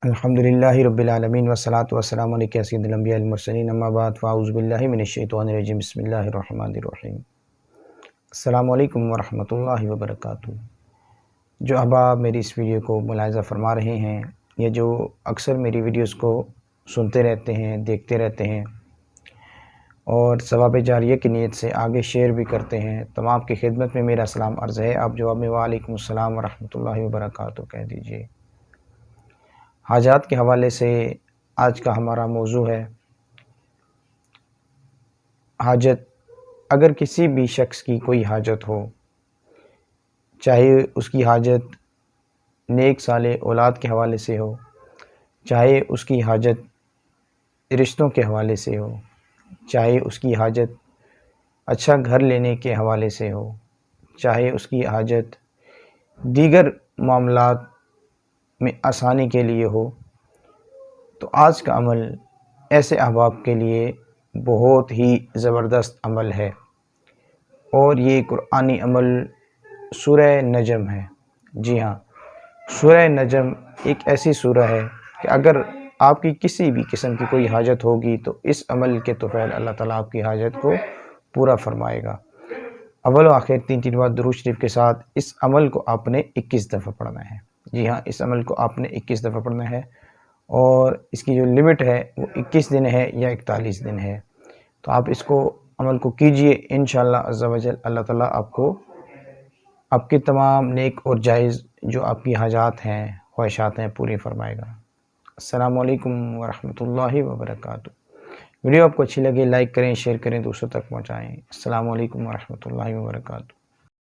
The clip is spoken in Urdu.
الحمدللہ رب العالمین والصلاة والسلام علیکہ سید الانبیاء المرسلین اما بعد فاعوذ باللہ من الشیطان الرجیم بسم اللہ الرحمن الرحیم۔ السلام علیکم ورحمۃ اللہ وبرکاتہ۔ جو احباب میری اس ویڈیو کو ملاحظہ فرما رہے ہیں یا جو اکثر میری ویڈیوز کو سنتے رہتے ہیں، دیکھتے رہتے ہیں اور ثواب جاریہ کی نیت سے آگے شیئر بھی کرتے ہیں، تمام کی خدمت میں میرا سلام عرض ہے۔ آپ جواب میں وعلیکم السلام ورحمۃ اللہ وبرکاتہ کہہ دیجئے۔ حاجات کے حوالے سے آج کا ہمارا موضوع ہے حاجت۔ اگر کسی بھی شخص کی کوئی حاجت ہو، چاہے اس کی حاجت نیک صالح اولاد کے حوالے سے ہو، چاہے اس کی حاجت رشتوں کے حوالے سے ہو، چاہے اس کی حاجت اچھا گھر لینے کے حوالے سے ہو، چاہے اس کی حاجت دیگر معاملات میں آسانی کے لیے ہو، تو آج کا عمل ایسے احباب کے لیے بہت ہی زبردست عمل ہے، اور یہ قرآنی عمل سورہ نجم ہے۔ جی ہاں، سورہ نجم ایک ایسی سورہ ہے کہ اگر آپ کی کسی بھی قسم کی کوئی حاجت ہوگی تو اس عمل کے توفیل اللہ تعالیٰ آپ کی حاجت کو پورا فرمائے گا۔ اول و آخر تین بار درود شریف کے ساتھ اس عمل کو آپ نے 21 دفعہ پڑھنا ہے۔ جی ہاں، اس عمل کو آپ نے 21 دفعہ پڑھنا ہے، اور اس کی جو لمٹ ہے وہ 21 دن ہے یا 41 دن ہے۔ تو آپ اس کو عمل کو کیجئے، انشاءاللہ عز و جل اللہ تعالیٰ آپ کو آپ کے تمام نیک اور جائز جو آپ کی حاجات ہیں، خواہشات ہیں، پوری فرمائے گا۔ السلام علیکم ورحمۃ اللہ وبرکاتہ۔ ویڈیو آپ کو اچھی لگے لائک کریں، شیئر کریں، دوسروں تک پہنچائیں۔ السلام علیکم ورحمۃ اللہ وبرکاتہ۔